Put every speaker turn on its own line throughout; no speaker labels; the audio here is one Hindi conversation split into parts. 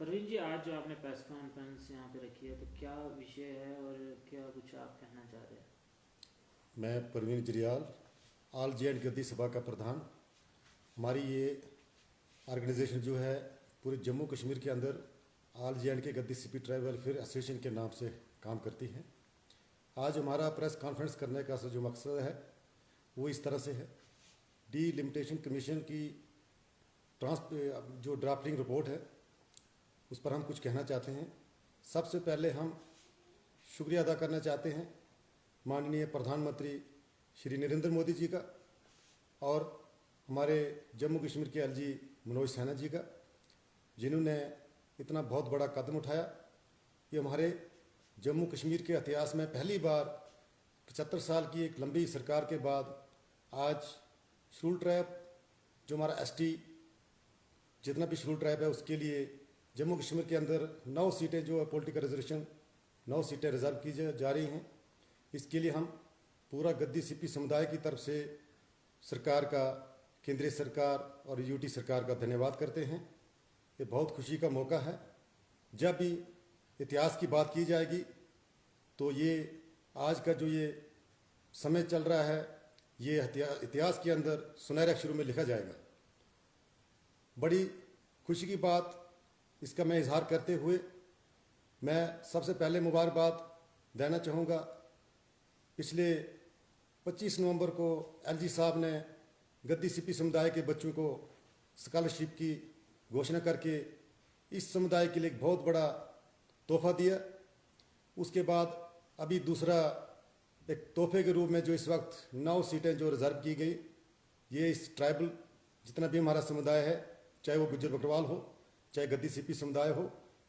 प्रवीण जी, आज जो आपने प्रेस कॉन्फ्रेंस यहाँ पे रखी है तो क्या विषय है और क्या कुछ आप कहना चाह रहे हैं?
मैं Parveen Jariyal, all J and Gaddi Sabha का प्रधान। हमारी ये ऑर्गेनाइजेशन जो है पूरे जम्मू कश्मीर के अंदर ऑल जे एंड के गद्दी सीपी ट्राइब वेलफेयर एसोसिएशन के नाम से काम करती है। आज हमारा प्रेस कॉन्फ्रेंस करने का जो मकसद है वो इस तरह से है। डीलिमिटेशन कमीशन की जो ड्राफ्टिंग रिपोर्ट है उस पर हम कुछ कहना चाहते हैं। सबसे पहले हम शुक्रिया अदा करना चाहते हैं माननीय प्रधानमंत्री श्री नरेंद्र मोदी जी का और हमारे जम्मू कश्मीर के एलजी मनोज सिन्हा जी का, जिन्होंने इतना बहुत बड़ा कदम उठाया। ये हमारे जम्मू कश्मीर के इतिहास में पहली बार 75 साल की एक लंबी सरकार के बाद आज शेड्यूल ट्राइब जो हमारा एसटी जितना भी शेड्यूल ट्राइब है उसके लिए जम्मू कश्मीर के अंदर 9 सीटें जो पॉलिटिकल रिजर्वेशन 9 सीटें रिजर्व की जा रही हैं। इसके लिए हम पूरा गद्दी सीपी समुदाय की तरफ से सरकार का, केंद्रीय सरकार और यूटी सरकार का धन्यवाद करते हैं। ये बहुत खुशी का मौका है। जब भी इतिहास की बात की जाएगी तो ये आज का जो ये समय चल रहा है ये इतिहास के अंदर सुनहरे अक्षरों में लिखा जाएगा। बड़ी खुशी की बात इसका मैं इजहार करते हुए मैं सबसे पहले मुबारकबाद देना चाहूँगा। पिछले 25 नवंबर को एलजी साहब ने गद्दी सीपी समुदाय के बच्चों को स्कॉलरशिप की घोषणा करके इस समुदाय के लिए एक बहुत बड़ा तोहफा दिया। उसके बाद अभी दूसरा एक तोहफे के रूप में जो इस वक्त 9 सीटें जो रिजर्व की गई, ये इस ट्राइबल जितना भी हमारा समुदाय है, चाहे वो गुज्जर बकरवाल हो चाहे गद्दी सीपी समुदाय हो,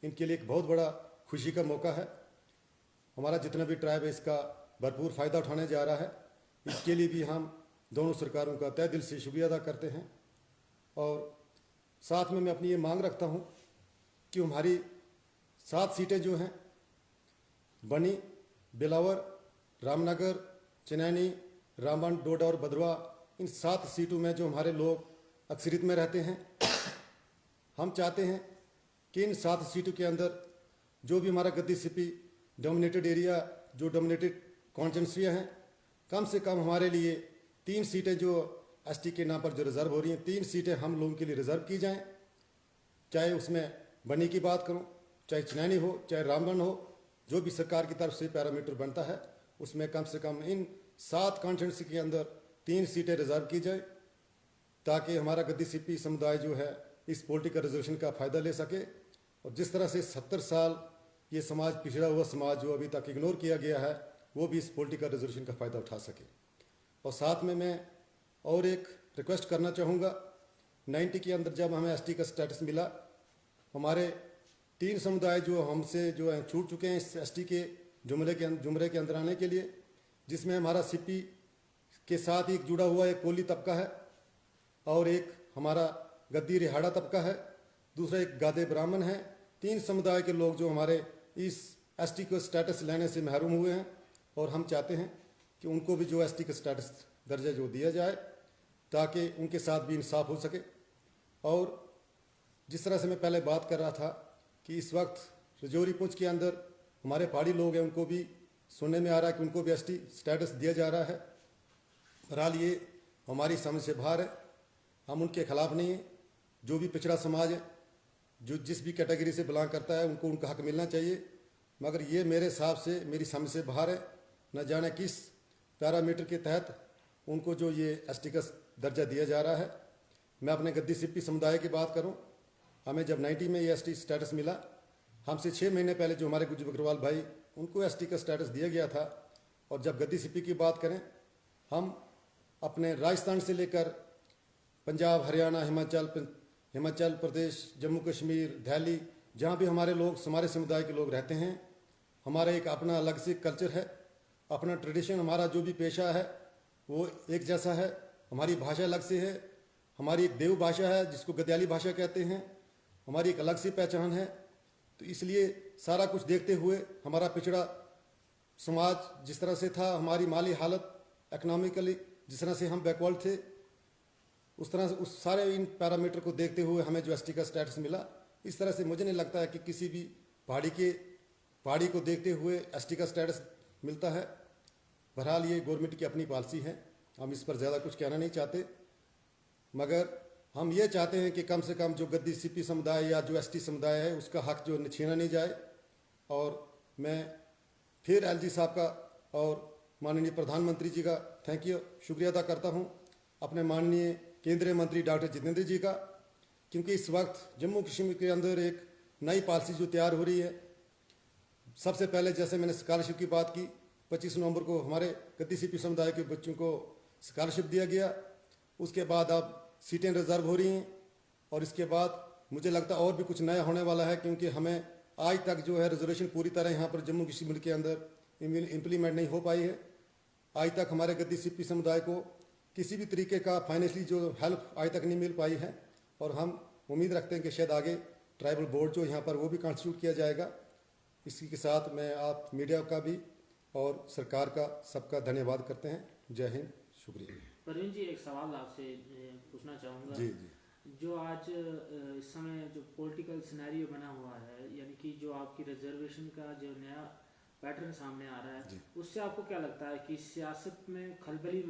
इनके लिए एक बहुत बड़ा खुशी का मौका है। हमारा जितना भी ट्राइब है इसका भरपूर फ़ायदा उठाने जा रहा है। इसके लिए भी हम दोनों सरकारों का तहे दिल से शुक्रिया अदा करते हैं। और साथ में मैं अपनी ये मांग रखता हूँ कि हमारी 7 सीटें जो हैं बनी, बिलावर, रामनगर, चनैनी, रामबन, डोडा और भदरवा, इन 7 सीटों में जो हमारे लोग अक्सरियत में रहते हैं, हम चाहते हैं कि इन 7 सीटों के अंदर जो भी हमारा गद्दी सीपी डोमिनेटेड एरिया, जो डोमिनेटेड कॉन्स्टिट्यूंसियाँ हैं, कम से कम हमारे लिए 3 सीटें जो एसटी के नाम पर जो रिज़र्व हो रही हैं, 3 सीटें हम लोगों के लिए रिज़र्व की जाएं। चाहे उसमें बनी की बात करूं, चाहे चनैनी हो, चाहे रामबन हो, जो भी सरकार की तरफ से पैरामीटर बनता है उसमें कम से कम इन 7 कॉन्स्टिट्यूंसी के अंदर 3 सीटें रिज़र्व की जाए, ताकि हमारा गद्दी सीपी समुदाय जो है इस पॉलिटिकल रिजर्वेशन का फ़ायदा ले सके। और जिस तरह से 70 साल ये समाज पिछड़ा हुआ समाज जो अभी तक इग्नोर किया गया है, वो भी इस पॉलिटिकल रिजर्वेशन का फ़ायदा उठा सके। और साथ में मैं और एक रिक्वेस्ट करना चाहूँगा। 90 के अंदर जब हमें एसटी का स्टेटस मिला, हमारे 3 समुदाय जो हमसे जो हैं छूट चुके हैं इस एसटी के जुमरे के अंदर आने के लिए, जिसमें हमारा सीपी के साथ ही जुड़ा हुआ एक कोली तबका है और एक हमारा गद्दी रिहाड़ा तबका है, दूसरा एक गादे ब्राह्मण है। 3 समुदाय के लोग जो हमारे इस एसटी को स्टेटस लेने से महरूम हुए हैं और हम चाहते हैं कि उनको भी जो एसटी का स्टेटस दर्जा जो दिया जाए ताकि उनके साथ भी इंसाफ हो सके। और जिस तरह से मैं पहले बात कर रहा था कि इस वक्त रजौरी पुंछ के अंदर हमारे पहाड़ी लोग हैं, उनको भी सुनने में आ रहा है कि उनको भी एसटी स्टेटस दिया जा रहा है। बहरहाल ये हमारी समझ से बाहर है, हम उनके खिलाफ नहीं हैं। जो भी पिछड़ा समाज है, जो जिस भी कैटेगरी से बिलोंग करता है, उनको उनका हक मिलना चाहिए। मगर ये मेरे हिसाब से, मेरी समझ से बाहर है। न जाने किस पैरामीटर के तहत उनको जो ये एसटी का दर्जा दिया जा रहा है। मैं अपने गद्दी सीपी समुदाय की बात करूं, हमें जब 90 में ये एसटी स्टेटस मिला, हमसे 6 महीने पहले जो हमारे गुज्जर बकरवाल भाई, उनको एसटी का स्टेटस दिया गया था। और जब गद्दी सीपी की बात करें, हम अपने राजस्थान से लेकर पंजाब, हरियाणा, हिमाचल प्रदेश, जम्मू कश्मीर, दिल्ली, जहाँ भी हमारे लोग, हमारे समुदाय के लोग रहते हैं, हमारा एक अपना अलग से कल्चर है, अपना ट्रेडिशन, हमारा जो भी पेशा है वो एक जैसा है। हमारी भाषा अलग से है, हमारी एक देव भाषा है जिसको गद्याली भाषा कहते हैं, हमारी एक अलग सी पहचान है। तो इसलिए सारा कुछ देखते हुए हमारा पिछड़ा समाज जिस तरह से था, हमारी माली हालत इकोनॉमिकली जिस तरह से हम बैकवर्ड थे, उस तरह से उस सारे इन पैरामीटर को देखते हुए हमें जो एसटी का स्टेटस मिला, इस तरह से मुझे नहीं लगता है कि किसी भी पहाड़ी को देखते हुए एसटी का स्टेटस मिलता है। बहरहाल ये गवर्नमेंट की अपनी पॉलिसी है, हम इस पर ज़्यादा कुछ कहना नहीं चाहते, मगर हम ये चाहते हैं कि कम से कम जो गद्दी सीपी समुदाय या जो एसटी समुदाय है उसका हक जो छीना नहीं जाए। और मैं फिर एलजी साहब का और माननीय प्रधानमंत्री जी का शुक्रिया अदा करता हूँ, अपने माननीय केंद्रीय मंत्री डॉक्टर जितेंद्र जी का, क्योंकि इस वक्त जम्मू कश्मीर के अंदर एक नई पॉलिसी जो तैयार हो रही है। सबसे पहले जैसे मैंने स्कॉलरशिप की बात की, 25 नवंबर को हमारे गद्दी सीपी समुदाय के बच्चों को स्कॉलरशिप दिया गया। उसके बाद अब सीटें रिजर्व हो रही हैं और इसके बाद मुझे लगता है और भी कुछ नया होने वाला है, क्योंकि हमें आज तक जो है रिजर्वेशन पूरी तरह यहाँ पर जम्मू कश्मीर के अंदर इम्प्लीमेंट नहीं हो पाई है। आज तक हमारे गद्दी सीपी समुदाय को किसी भी तरीके का फाइनेंशियली जो हेल्प आज तक नहीं मिल पाई है, और हम उम्मीद रखते हैं कि शायद आगे ट्राइबल बोर्ड जो यहाँ पर वो भी कॉन्स्टिट्यूट किया जाएगा। इसी के साथ मैं आप मीडिया का भी और सरकार का सबका धन्यवाद करते हैं। जय हिंद, शुक्रिया।
परवीन जी, एक सवाल आपसे पूछना चाहूँगा।
जी।
जो आज इस समय जो पॉलिटिकल सिनेरियो बना हुआ है, यानी कि जो आपकी रिजर्वेशन का जो नया पैटर्न सामने आ रहा है, उससे आपको क्या लगता है कि सियासत में खलबली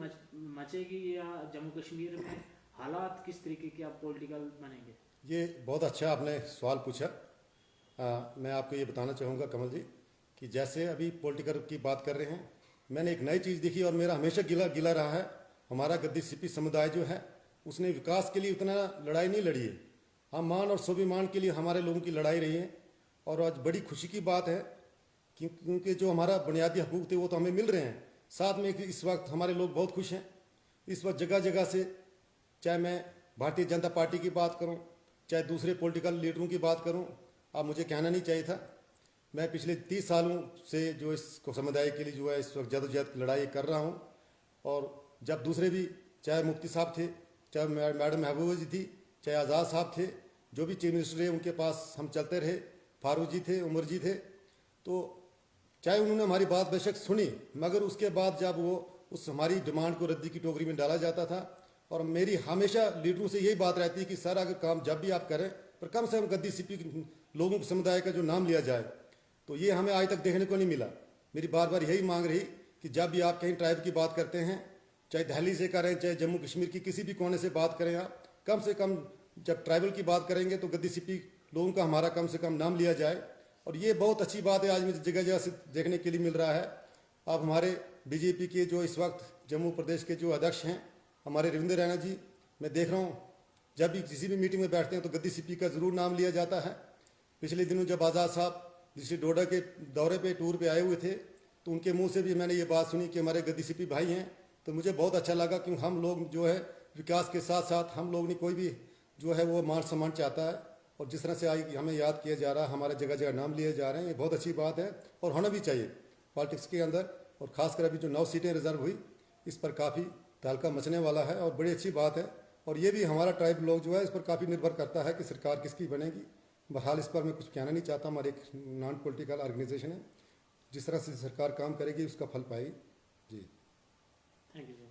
मचेगी या जम्मू कश्मीर में हालात किस तरीके के आप पॉलिटिकल बनेंगे? ये
बहुत अच्छा आपने सवाल पूछा। मैं आपको ये बताना चाहूँगा कमल जी कि जैसे अभी पॉलिटिकल की बात कर रहे हैं, मैंने एक नई चीज़ देखी और मेरा हमेशा गिला रहा है। हमारा गद्दी सीपी समुदाय जो है उसने विकास के लिए उतना लड़ाई नहीं लड़ी है। हम मान और स्वाभिमान के लिए हमारे लोगों की लड़ाई रही है, और आज बड़ी खुशी की बात है क्योंकि जो हमारा बुनियादी हकूक़ थे वो तो हमें मिल रहे हैं। साथ में इस वक्त हमारे लोग बहुत खुश हैं। इस वक्त जगह जगह से, चाहे मैं भारतीय जनता पार्टी की बात करूं, चाहे दूसरे पॉलिटिकल लीडरों की बात करूं, अब मुझे कहना नहीं चाहिए था, मैं पिछले 30 सालों से जो इस समुदाय के लिए जो है इस वक्त जदोजहद लड़ाई कर रहा हूं। और जब दूसरे भी, चाहे मुफ्ती साहब थे, चाहे मैडम महबूबा जी थी, चाहे आज़ाद साहब थे, जो भी चीफ मिनिस्टर रहे उनके पास हम चलते रहे, फारूक जी थे, उमर जी थे, तो चाहे उन्होंने हमारी बात बेशक सुनी, मगर उसके बाद जब वो उस हमारी डिमांड को रद्दी की टोकरी में डाला जाता था। और मेरी हमेशा लीडरों से यही बात रहती है कि सर अगर काम जब भी आप करें, पर कम से कम गद्दी सीपी लोगों के समुदाय का जो नाम लिया जाए। तो ये हमें आज तक देखने को नहीं मिला। मेरी बार बार यही मांग रही कि जब भी आप कहीं ट्राइब की बात करते हैं, चाहे दिल्ली से करें, चाहे जम्मू कश्मीर की किसी भी कोने से बात करें, आप कम से कम जब ट्राइबल की बात करेंगे तो गद्दी सीपी लोगों का हमारा कम से कम नाम लिया जाए। और ये बहुत अच्छी बात है, आज मुझे जगह जगह से देखने के लिए मिल रहा है। आप हमारे बीजेपी के जो इस वक्त जम्मू प्रदेश के जो अध्यक्ष हैं हमारे रविंद्र रैना जी, मैं देख रहा हूँ जब भी किसी भी मीटिंग में बैठते हैं तो गद्दी सीपी का ज़रूर नाम लिया जाता है। पिछले दिनों जब आज़ाद साहब डिस्ट्रिक्ट डोडा के दौरे पे टूर पे आए हुए थे तो उनके मुंह से भी मैंने ये बात सुनी कि हमारे गद्दी सीपी भाई हैं, तो मुझे बहुत अच्छा लगा। क्योंकि हम लोग जो है विकास के साथ साथ हम लोग ने कोई भी जो है वो मान सम्मान चाहता है, और जिस तरह से आज हमें याद किया जा रहा है, हमारे जगह जगह नाम लिए जा रहे हैं, ये बहुत अच्छी बात है और होना भी चाहिए पॉलिटिक्स के अंदर। और ख़ासकर अभी जो 9 सीटें रिजर्व हुई, इस पर काफ़ी तहलका मचने वाला है और बड़ी अच्छी बात है। और ये भी हमारा ट्राइब लोग जो है इस पर काफ़ी निर्भर करता है कि सरकार किसकी बनेगी। बहरहाल इस पर मैं कुछ कहना नहीं चाहता, हमारी एक नॉन पॉलिटिकल ऑर्गेनाइजेशन है, जिस तरह से सरकार काम करेगी उसका फल पाएगी। जी,
थैंक यू।